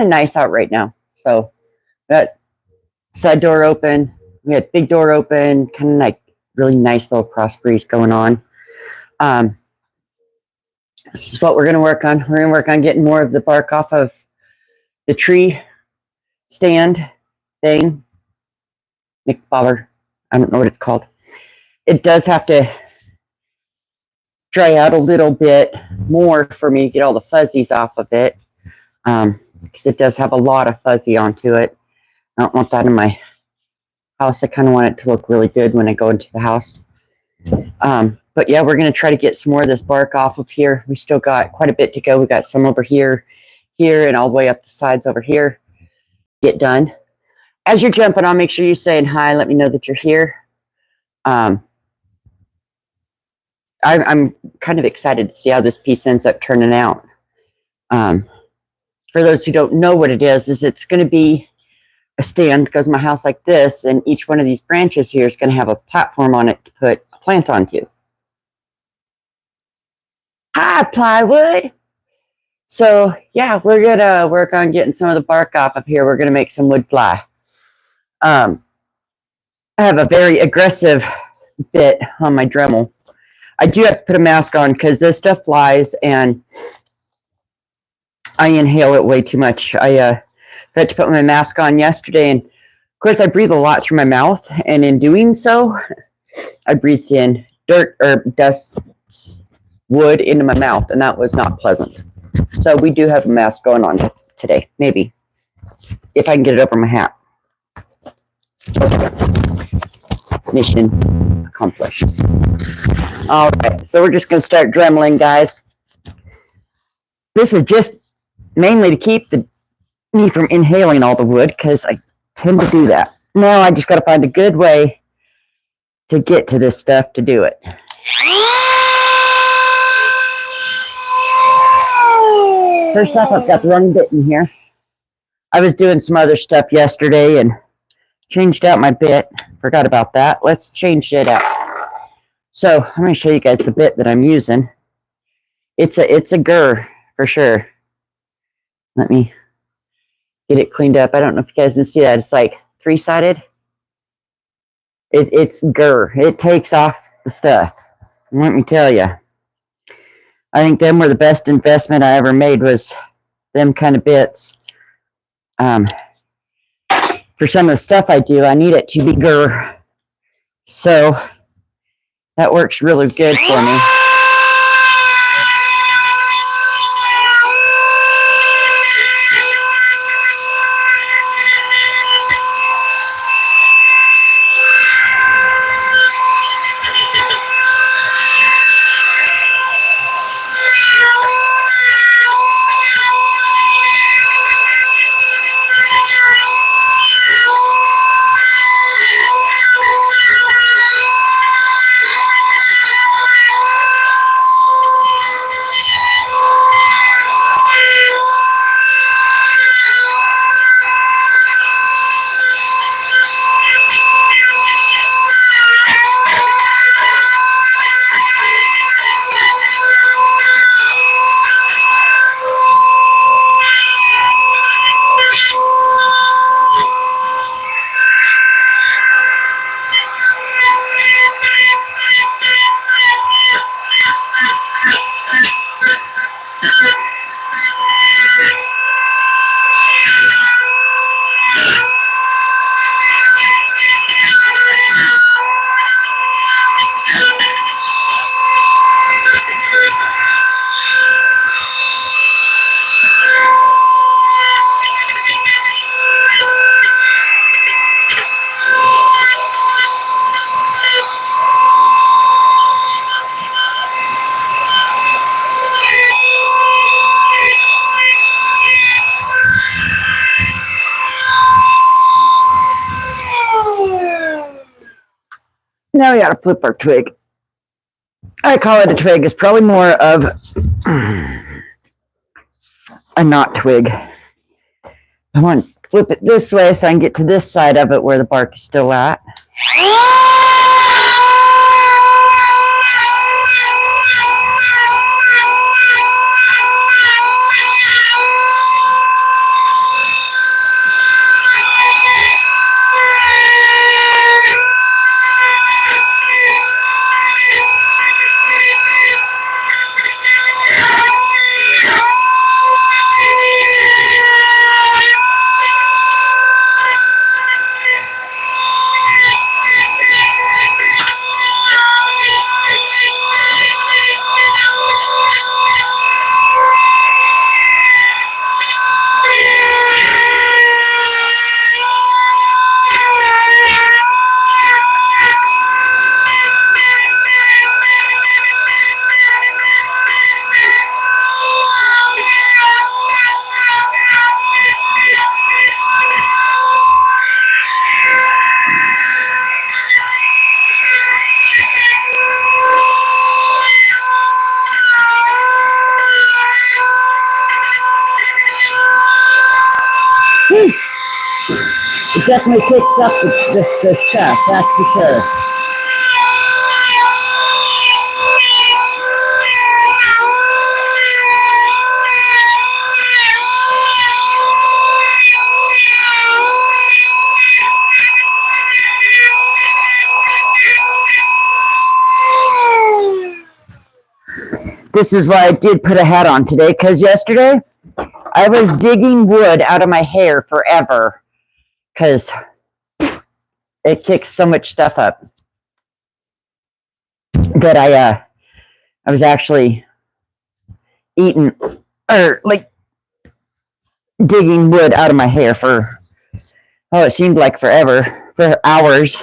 of nice out right now. So that side door open, we had big door open, kind of like really nice little cross breeze going on. This is what we're going to work on. We're going to work on getting more of the bark off of the tree stand thing. McBobber. I don't know what it's called. It does have to dry out a little bit more for me to get all the fuzzies off of it. Because it does have a lot of fuzzy onto it. I don't want that in my house. I kind of want it to look really good when I go into the house. But yeah, we're going to try to get some more of this bark off of here. We still got quite a bit to go. We got some over here, and all the way up the sides over here. Get done. As you're jumping on, make sure you're saying hi. Let me know that you're here. I'm kind of excited to see how this piece ends up turning out. For those who don't know what it is it's going to be a stand that goes in my house like this, and each one of these branches here is going to have a platform on it to put a plant onto. Hi, plywood. So yeah, we're gonna work on getting some of the bark off of here. We're gonna make some wood fly. I have a very aggressive bit on my Dremel. I do have to put a mask on because this stuff flies and I inhale it way too much. I had to put my mask on yesterday, and of course I breathe a lot through my mouth, and in doing so I breathed in dirt or dust, wood into my mouth, and that was not pleasant. So we do have a mask going on today, maybe, if I can get it over my hat. Mission accomplished. All right, so we're just going to start dremeling, guys. This is just mainly to keep me from inhaling all the wood, because I tend to do that. Now I just got to find a good way to get to this stuff to do it. First off, I've got one bit in here. I was doing some other stuff yesterday and changed out my bit. Forgot about that. Let's change it out. So I'm going to show you guys the bit that I'm using. It's a Gur for sure. Let me get it cleaned up. I don't know if you guys can see that. It's like three-sided. It's Gur. It takes off the stuff. And let me tell you, I think them were the best investment I ever made, was them kind of bits. For some of the stuff I do, I need it to be Gur. So that works really good for me. Now we gotta flip our twig. I call it a twig. It's probably more of a knot twig. I want to flip it this way so I can get to this side of it where the bark is still at. It definitely picks up the stuff, that's for sure. This is why I did put a hat on today, because yesterday I was digging wood out of my hair forever because it kicks so much stuff up that I was actually eating or like digging wood out of my hair for it seemed like forever, for hours.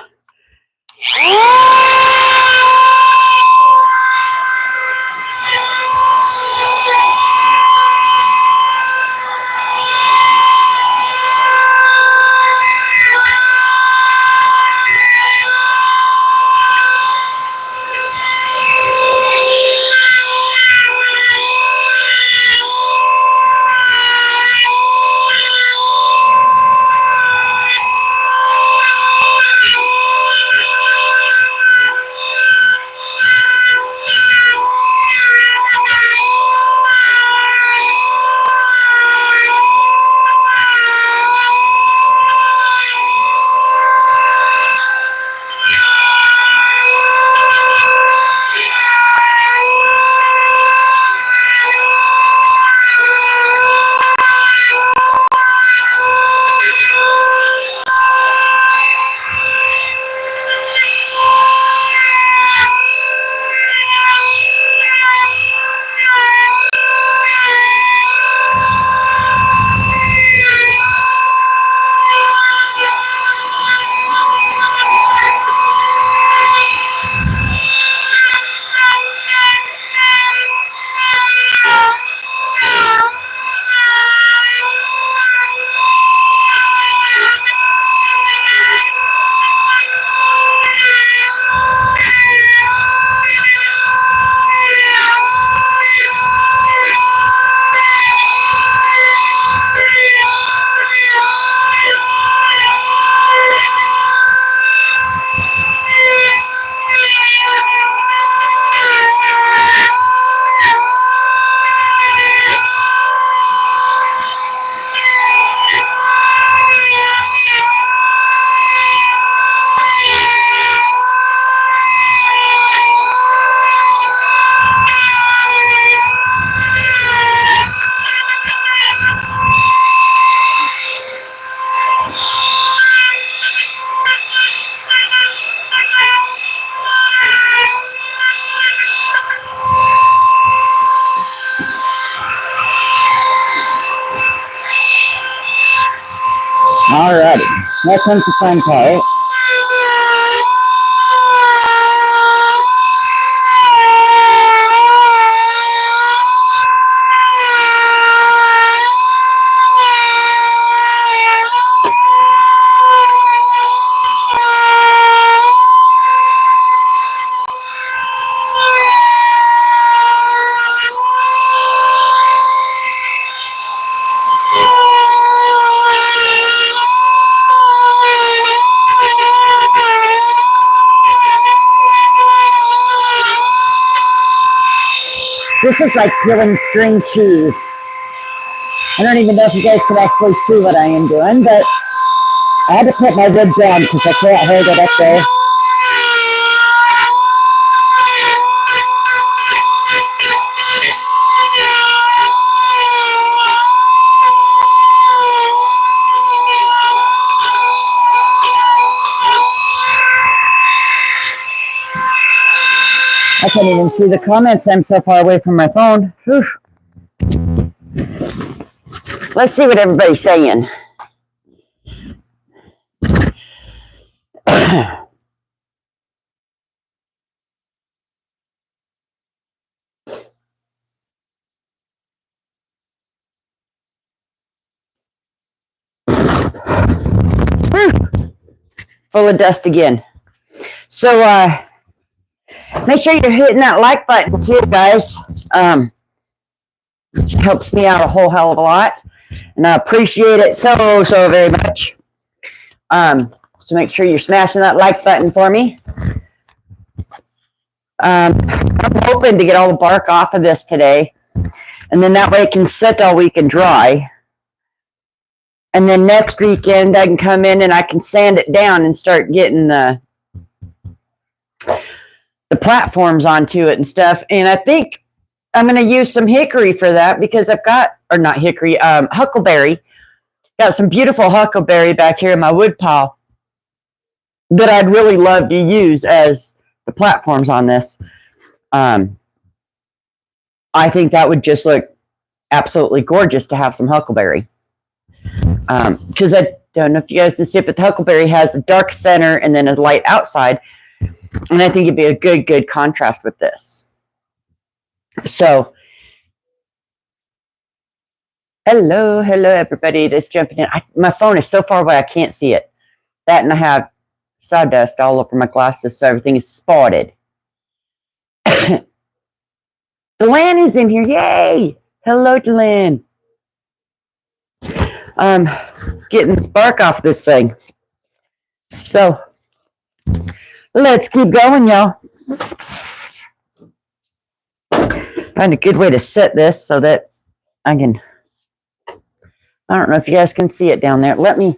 Alrighty, now comes the fun part. This is like peeling string cheese. I don't even know if you guys can actually see what I am doing, but I had to put my wood down because I can't hold it up there. I can't even see the comments. I'm so far away from my phone. Whew. Let's see what everybody's saying. Full of dust again. So, make sure you're hitting that like button too, guys. Helps me out a whole hell of a lot. And I appreciate it so very much. So make sure you're smashing that like button for me. I'm hoping to get all the bark off of this today. And then that way it can sit all week and dry. And then next weekend I can come in and I can sand it down and start getting the platforms onto it and stuff. And I think I'm going to use some hickory for that because I've got, or not hickory, huckleberry. Got some beautiful huckleberry back here in my wood pile that I'd really love to use as the platforms on this. I think that would just look absolutely gorgeous to have some huckleberry. Because I don't know if you guys can see it, but the huckleberry has a dark center and then a light outside. And I think it'd be a good contrast with this. So, hello everybody that's jumping in. My phone is so far away I can't see it. That and I have sawdust all over my glasses, so everything is spotted. Delanne is in here. Yay! Hello, Delanne. Getting this bark off this thing. So, let's keep going, y'all. Find a good way to set this so that I can, I don't know if you guys can see it down there. Let me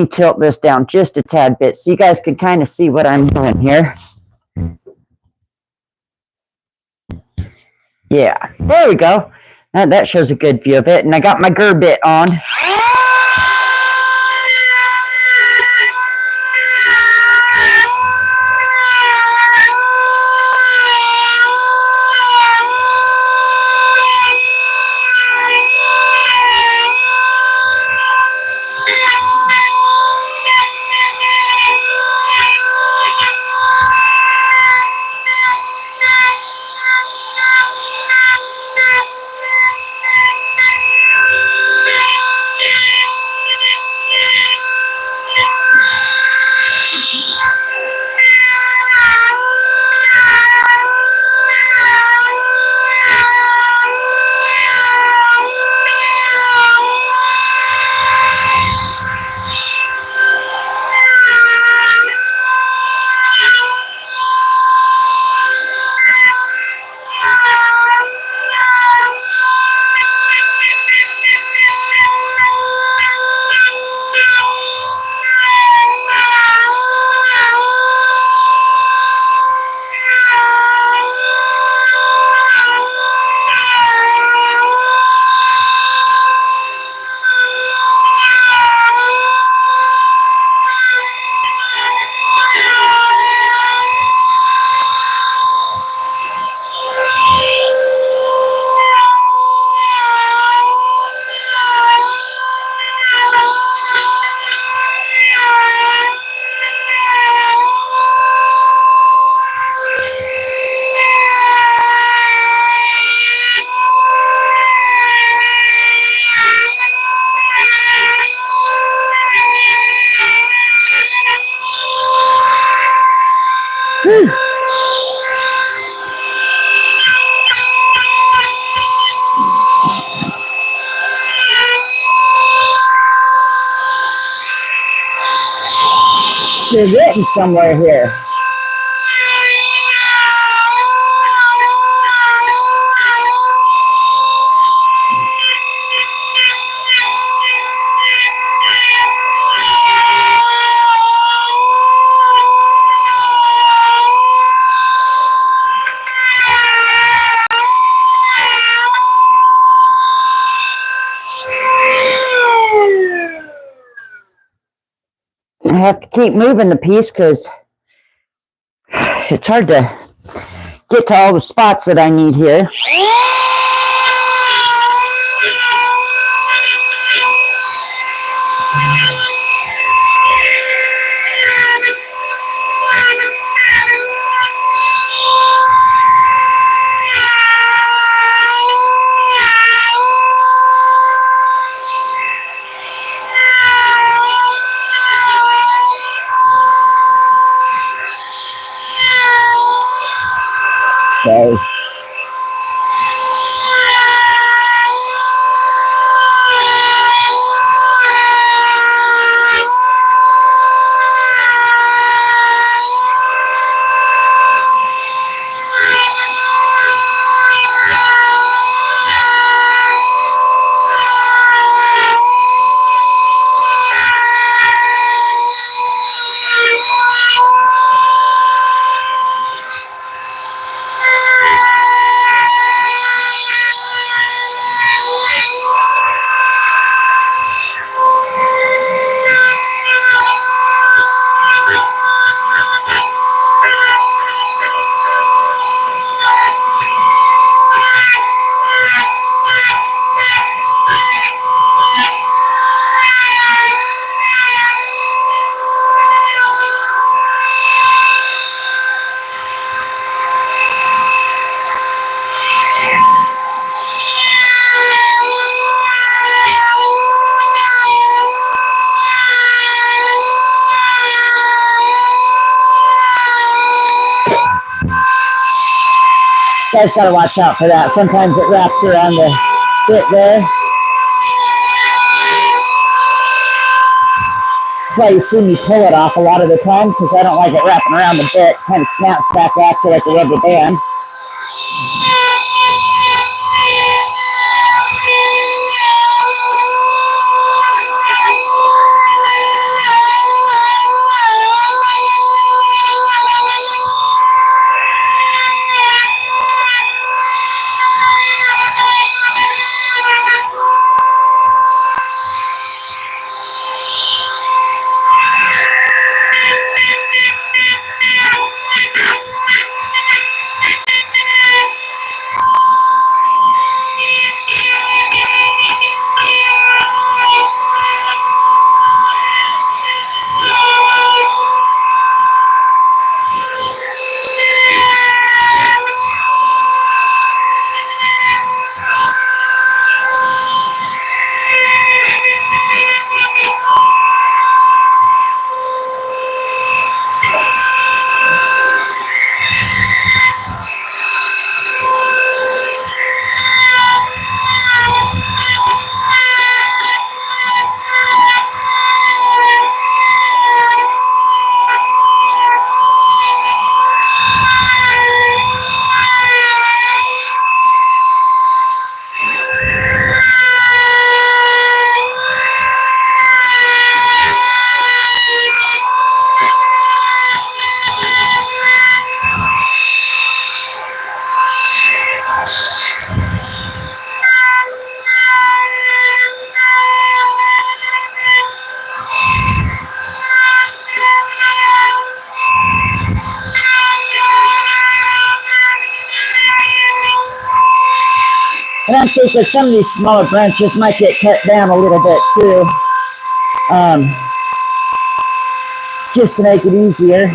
tilt this down just a tad bit so you guys can kind of see what I'm doing here. Yeah, there we go. That shows a good view of it. And I got my gur bit on. You're getting somewhere here. I have to keep moving the piece because it's hard to get to all the spots that I need here. So You guys gotta watch out for that. Sometimes it wraps around the bit there. That's why you see me pull it off a lot of the time, because I don't like it wrapping around the bit. Kind of snaps back after like a rubber band. And I'm thinking some of these smaller branches might get cut down a little bit too, just to make it easier.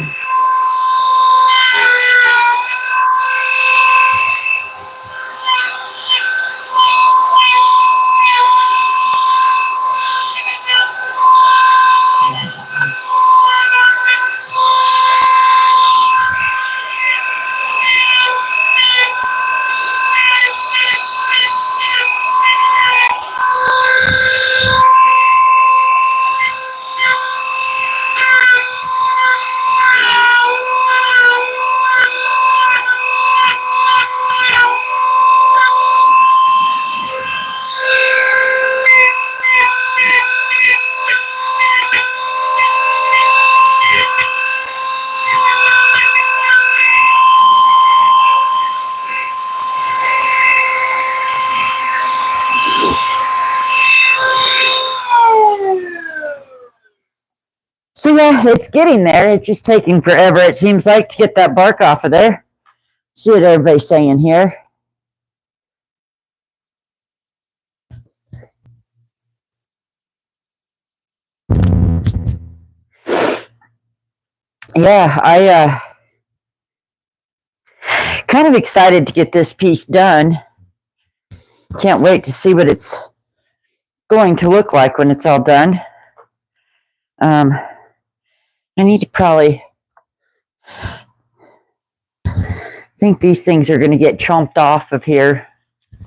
So yeah, it's getting there. It's just taking forever, it seems like, to get that bark off of there. See what everybody's saying here. Yeah, I kind of excited to get this piece done. Can't wait to see what it's going to look like when it's all done. I need to probably think these things are going to get chomped off of here,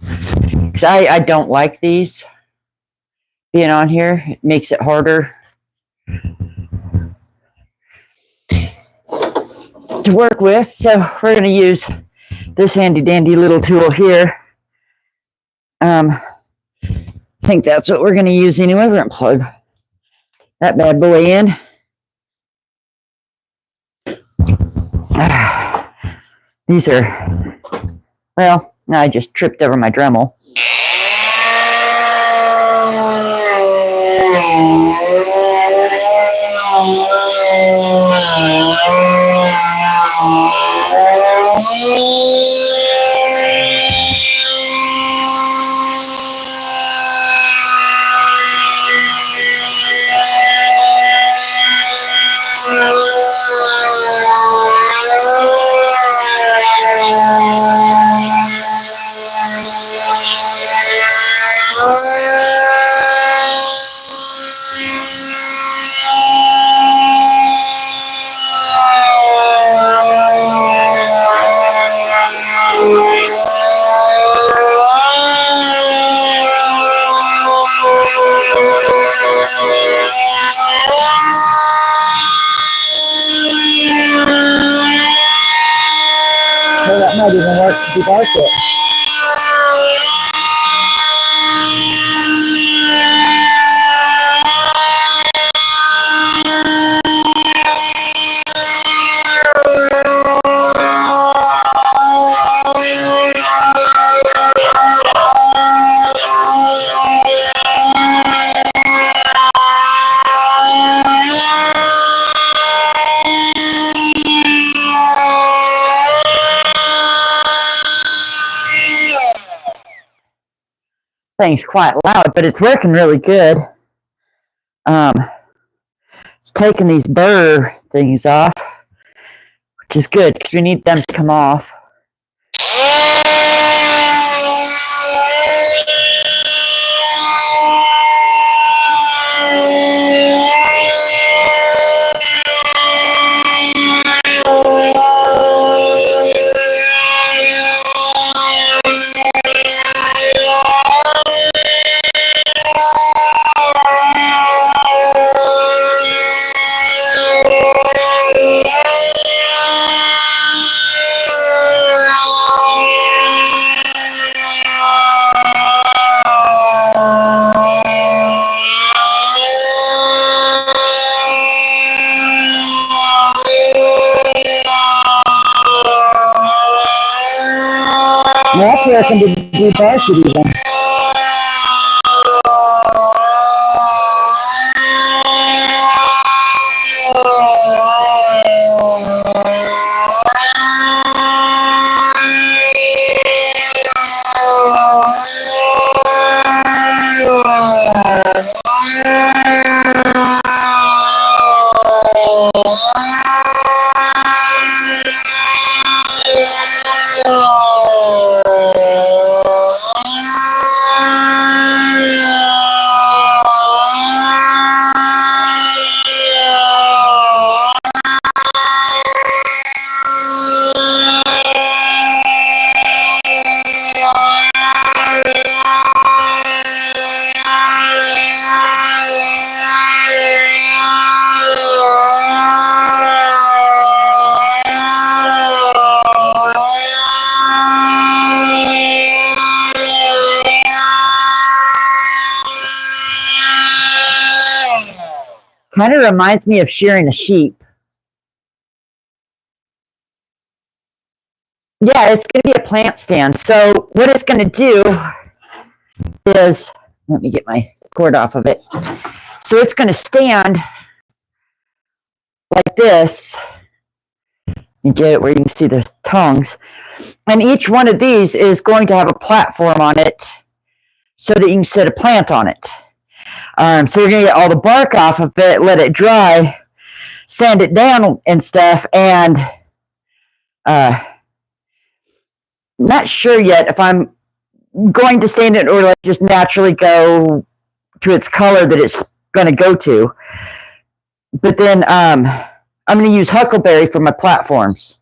because I don't like these being on here. It makes it harder to work with. So we're going to use this handy dandy little tool here. I think that's what we're going to use anyway. We're going to plug that bad boy in. These are, well, I just tripped over my Dremel. debark it. Thing's quite loud, but it's working really good. It's taking these burr things off, which is good because we need them to come off. That's where I can debark it even. Kind of reminds me of shearing a sheep. Yeah, it's going to be a plant stand. So what it's going to do is, let me get my cord off of it. So it's going to stand like this. You get it where you can see the tongues. And each one of these is going to have a platform on it so that you can set a plant on it. So you're going to get all the bark off of it, let it dry, sand it down and stuff, and not sure yet if I'm going to sand it or like just naturally go to its color that it's going to go to. But then I'm going to use huckleberry for my platforms.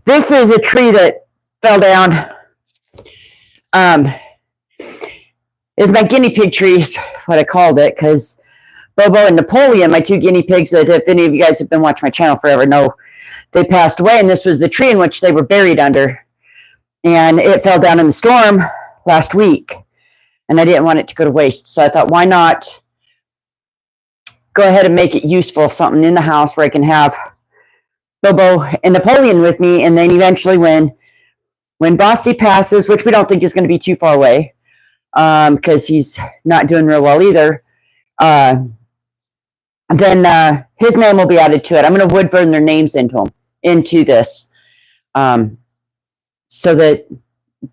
This is a tree that fell down. Is my guinea pig tree, is what I called it, because Bobo and Napoleon, my two guinea pigs that if any of you guys have been watching my channel forever know, they passed away, and this was the tree in which they were buried under. And it fell down in the storm last week, and I didn't want it to go to waste. So I thought, why not go ahead and make it useful, something in the house where I can have Bobo and Napoleon with me, and then eventually when Bossy passes, which we don't think is going to be too far away, because he's not doing real well either, then his name will be added to it. I'm going to wood burn their names into this, so that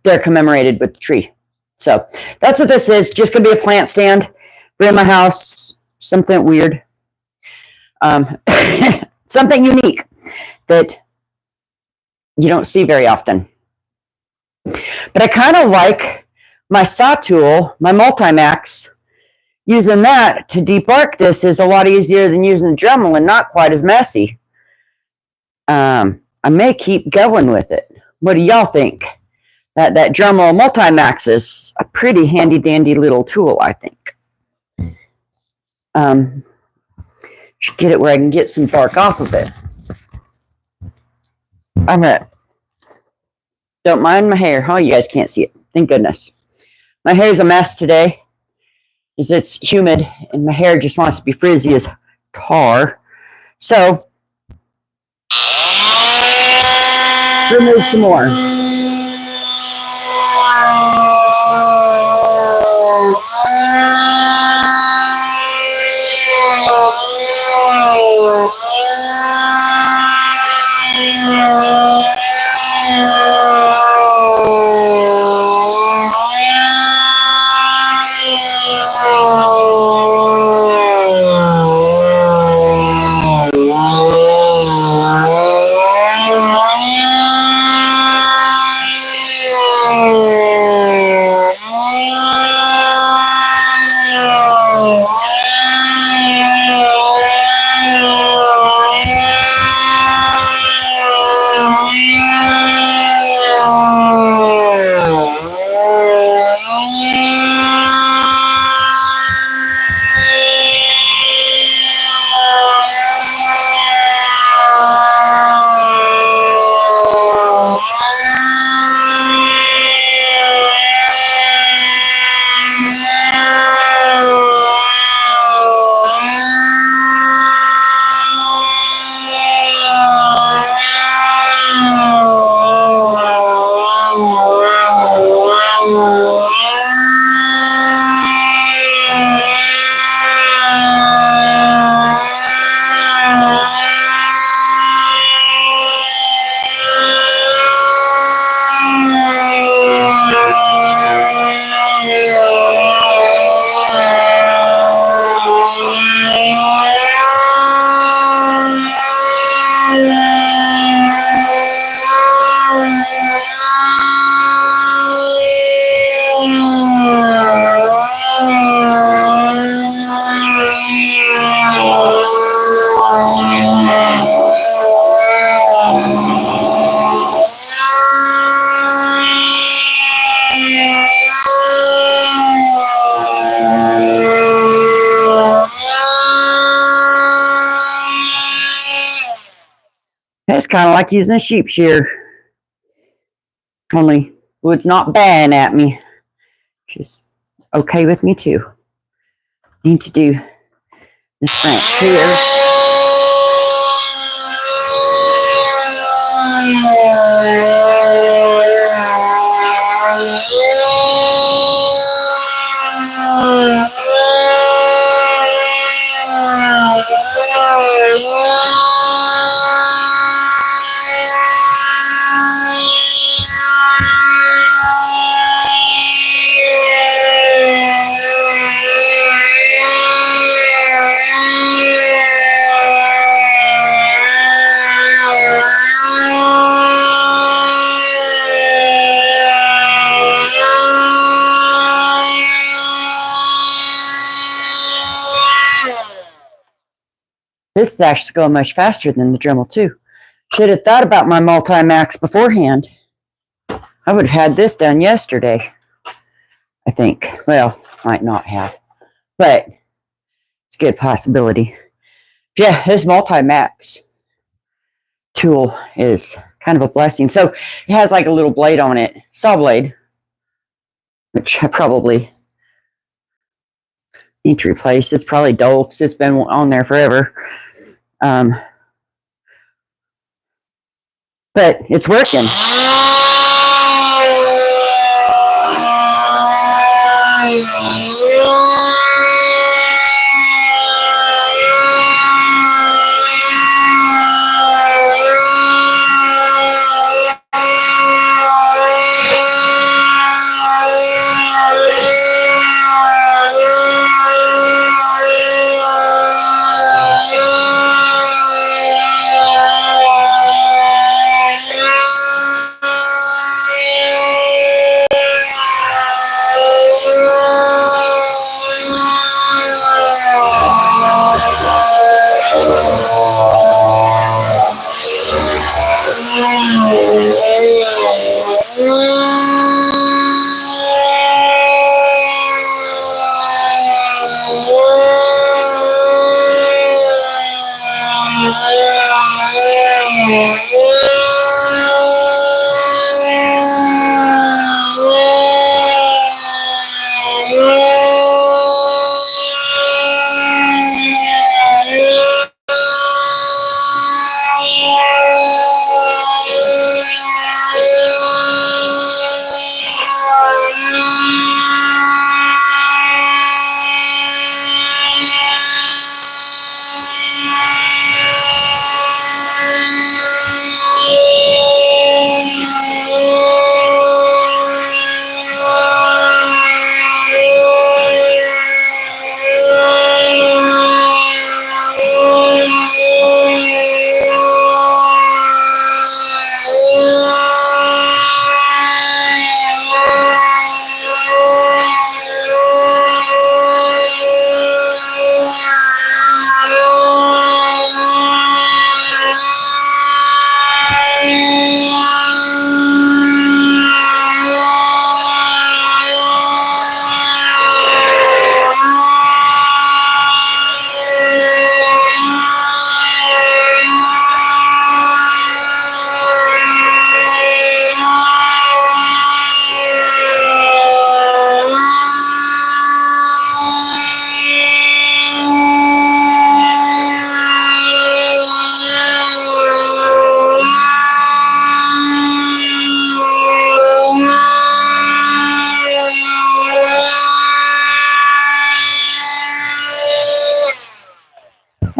they're commemorated with the tree. So that's what this is. Just going to be a plant stand for in my house. Something weird. Something unique that you don't see very often. But I kind of like my saw tool, my Multimax. Using that to debark this is a lot easier than using the Dremel and not quite as messy. I may keep going with it. What do y'all think? That Dremel Multimax is a pretty handy dandy little tool, I think. Should get it where I can get some bark off of it. I'm gonna Don't mind my hair. Oh, you guys can't see it. Thank goodness. My hair's a mess today because it's humid and my hair just wants to be frizzy as tar. So, let's remove some more. It's kind of like using a sheep shear. Only wood's not bad at me. She's okay with me too. Need to do this branch here. This is actually going much faster than the Dremel too. Should have thought about my multi-max beforehand. I would have had this done yesterday, I think. Well, might not have, but it's a good possibility. Yeah, this multi-max tool is kind of a blessing. So it has like a little blade on it, saw blade, which I probably need to replace. It's probably dull because it's been on there forever. But it's working.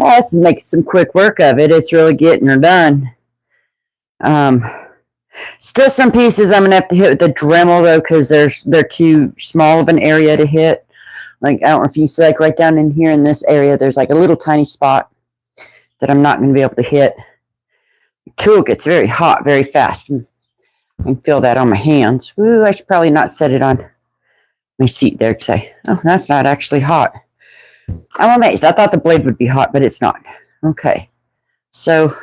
This is making some quick work of it. It's really getting her done. Still some pieces I'm gonna have to hit with the Dremel though, because they're too small of an area to hit. Like, I don't know if you see, like right down in here in this area, there's like a little tiny spot that I'm not gonna be able to hit. The tool gets very hot very fast. I can feel that on my hands. Ooh, I should probably not set it on my seat there because oh, that's not actually hot. I'm amazed. I thought the blade would be hot, but it's not. Okay, so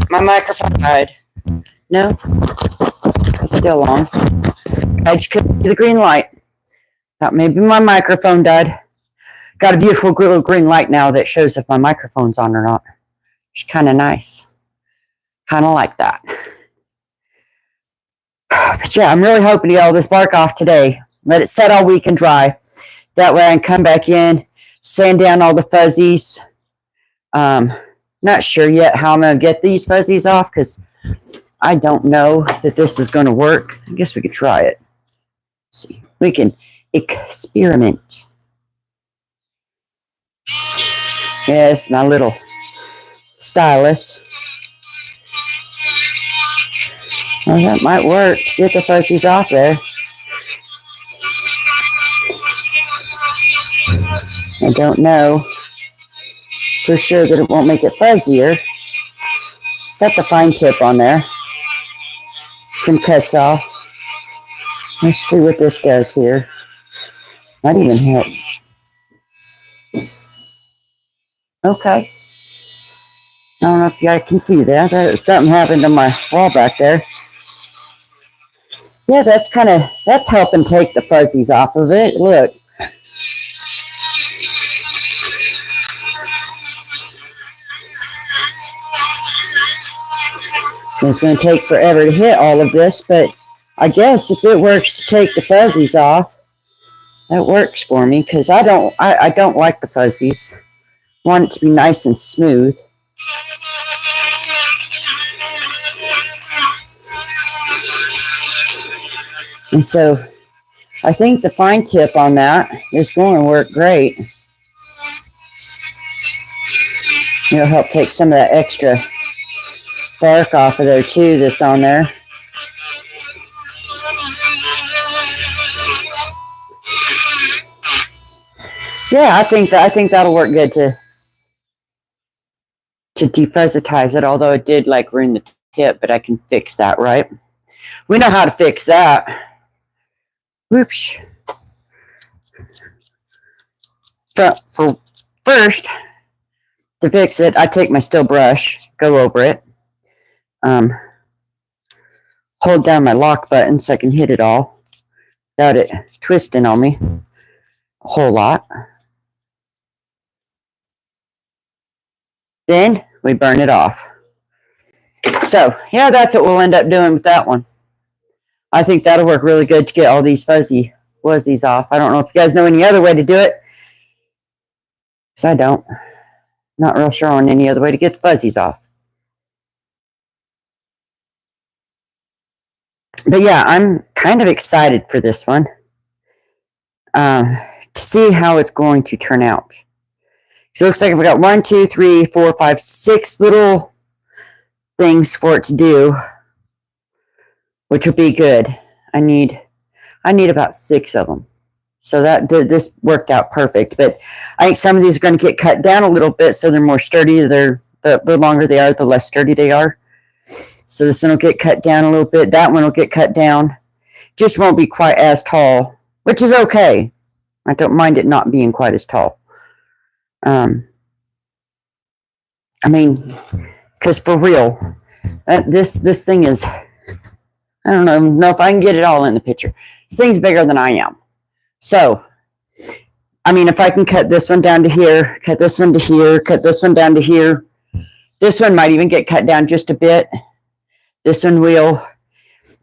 my microphone died. No, it's still on. I just couldn't see the green light. Thought maybe my microphone died. Got a beautiful little green light now that shows if my microphone's on or not. It's kind of nice. Kind of like that. But yeah, I'm really hoping to get all this bark off today. Let it set all week and dry. That way I can come back in, sand down all the fuzzies. Not sure yet how I'm going to get these fuzzies off because I don't know that this is going to work. I guess we could try it. Let's see. We can experiment. Yes, my little stylus. Well, that might work to get the fuzzies off there. I don't know for sure that it won't make it fuzzier. Got the fine tip on there. Some cuts off. Let's see what this does here. Might even hit. Okay. I don't know if you guys can see that. Something happened to my wall back there. Yeah, that's helping take the fuzzies off of it. Look. It's going to take forever to hit all of this, but I guess if it works to take the fuzzies off, that works for me because I don't like the fuzzies. I want it to be nice and smooth. And so I think the fine tip on that is going to work great. It'll help take some of that extra bark off of there too that's on there. Yeah, I think that'll work good to defuzzitize it, although it did like ruin the tip, but I can fix that, right? We know how to fix that. Whoops. For first, to fix it, I take my steel brush, go over it, hold down my lock button so I can hit it all without it twisting on me a whole lot. Then we burn it off. So, yeah, that's what we'll end up doing with that one. I think that'll work really good to get all these fuzzies off. I don't know if you guys know any other way to do it. Because I don't. Not real sure on any other way to get the fuzzies off. But yeah, I'm kind of excited for this one. To see how it's going to turn out. So it looks like I've got 1, 2, 3, 4, 5, 6 little things for it to do, which will be good. I need about 6 of them. So this worked out perfect. But I think some of these are going to get cut down a little bit so they're more sturdy. The longer they are, the less sturdy they are. So this one will get cut down a little bit. That one will get cut down. Just won't be quite as tall, which is okay. I don't mind it not being quite as tall. I mean, because for real, this thing is, I don't know if I can get it all in the picture. This thing's bigger than I am. So, I mean, if I can cut this one down to here, cut this one to here, cut this one down to here, this one might even get cut down just a bit. This one will,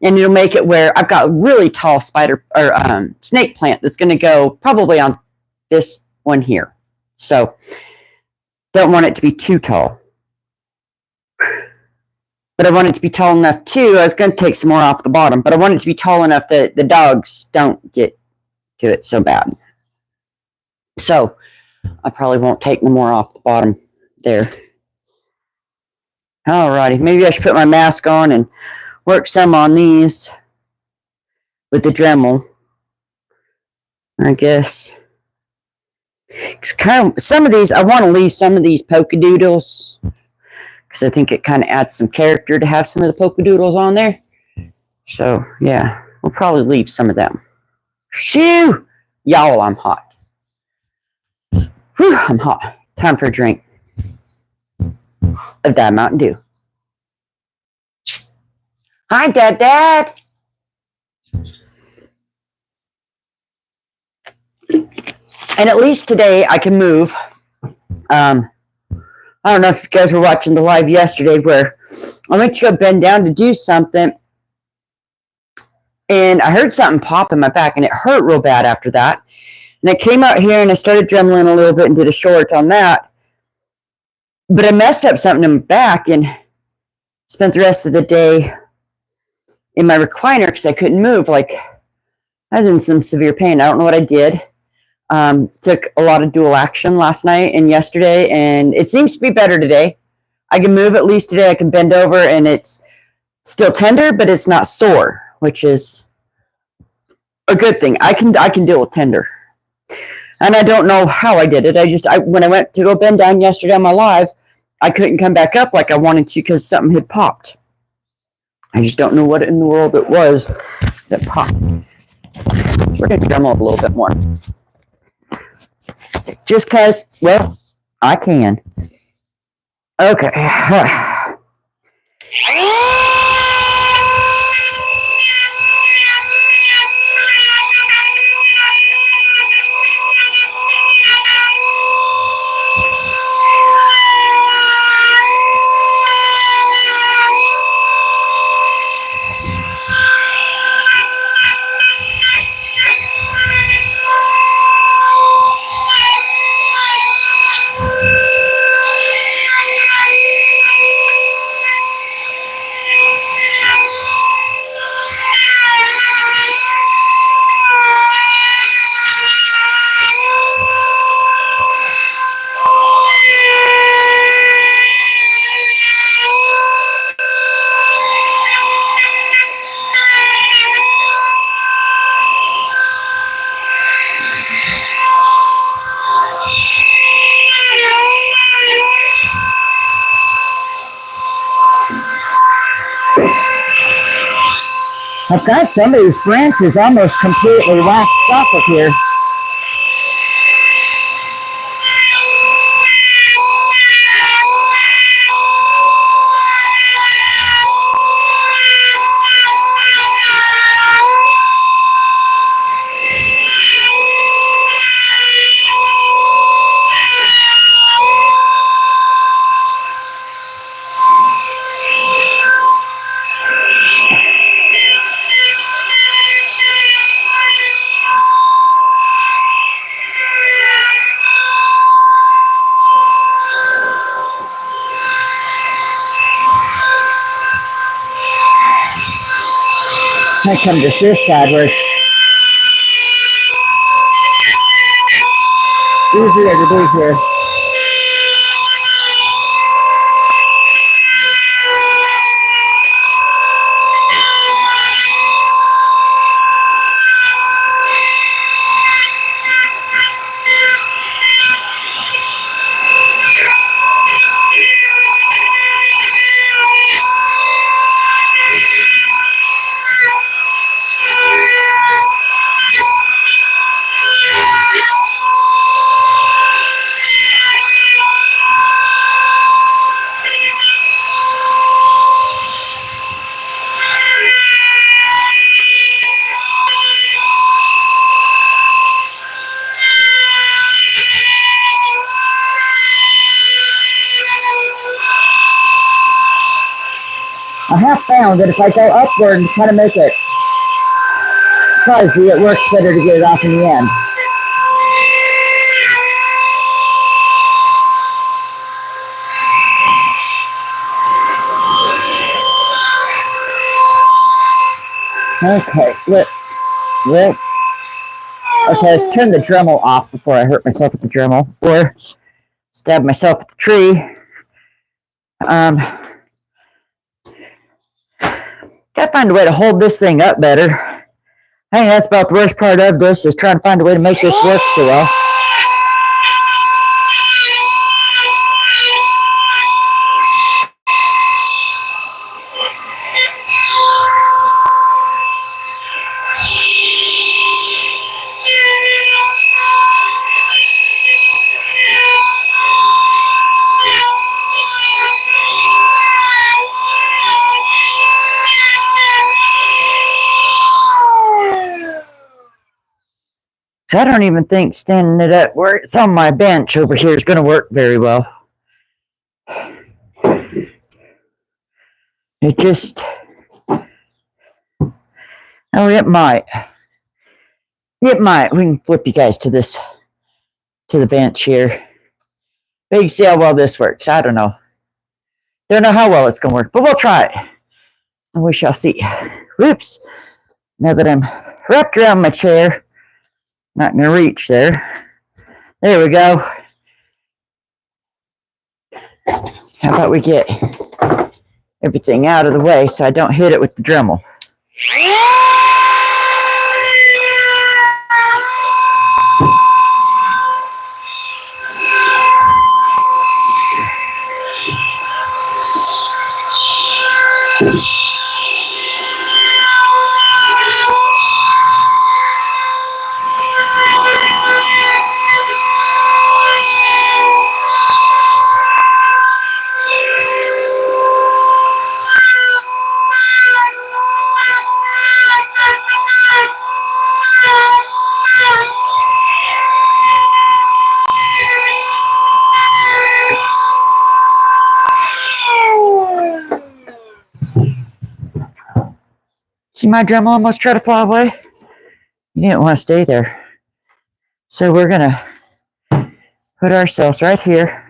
and it'll make it where I've got a really tall snake plant that's going to go probably on this one here. So, don't want it to be too tall. But I want it to be tall enough too. I was going to take some more off the bottom, but I want it to be tall enough that the dogs don't get to it so bad. So, I probably won't take no more off the bottom there. Alrighty, maybe I should put my mask on and work some on these with the Dremel. I guess. It's kind of, some of these, I want to leave some of these polka doodles because I think it kind of adds some character to have some of the polka doodles on there. So, yeah, we'll probably leave some of them. Shoo! Y'all, I'm hot. Whew, I'm hot. Time for a drink of that Mountain Dew. Hi, Dad. And at least today I can move. I don't know if you guys were watching the live yesterday where I went to go bend down to do something and I heard something pop in my back and it hurt real bad after that. And I came out here and I started dremeling a little bit and did a short on that. But I messed up something in my back and spent the rest of the day in my recliner because I couldn't move. Like, I was in some severe pain. I don't know what I did. Took a lot of dual action last night and yesterday, and it seems to be better today. I can move at least today. I can bend over, and it's still tender, but it's not sore, which is a good thing. I can deal with tender, and I don't know how I did it. When I went to go bend down yesterday on my live, I couldn't come back up like I wanted to because something had popped. I just don't know what in the world it was that popped. So we're going to drum up a little bit more. Just because, well, I can. Okay. I've got some of these branches almost completely waxed off of here. I come to this side where it's easier to do here. I have found that if I go upward and kind of make it fuzzy, it works better to get it off in the end. Okay, let's Okay, let's turn the Dremel off before I hurt myself with the Dremel or stab myself with the tree. Gotta find a way to hold this thing up better. I think that's about the worst part of this, is trying to find a way to make this work so well. So I don't even think standing it up where it's on my bench over here is going to work very well. It just, oh, it might. It might. We can flip you guys to this, to the bench here. But you can see how well this works. I don't know. Don't know how well it's going to work, but we'll try it. And we shall see. Whoops. Now that I'm wrapped around my chair, not going to reach there. There we go. How about we get everything out of the way so I don't hit it with the Dremel. See my Dremel almost try to fly away? You didn't want to stay there. So we're going to put ourselves right here.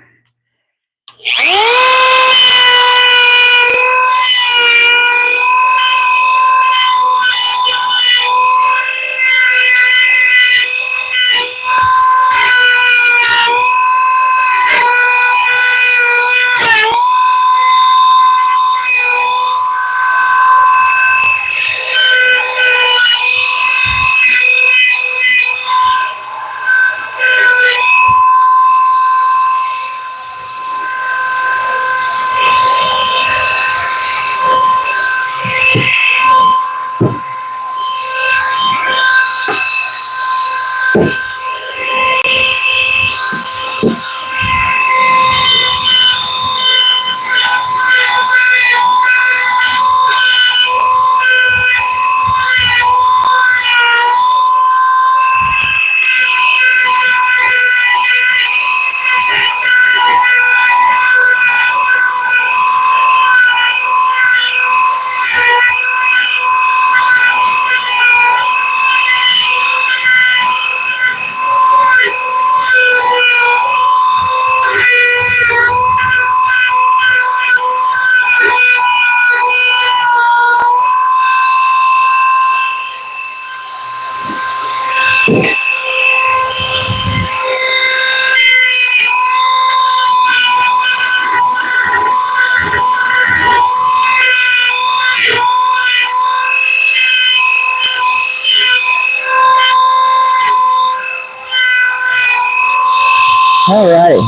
Alrighty,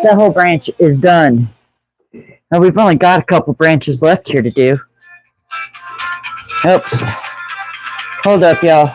that whole branch is done. Now we've only got a couple branches left here to do. Oops. Hold up, y'all.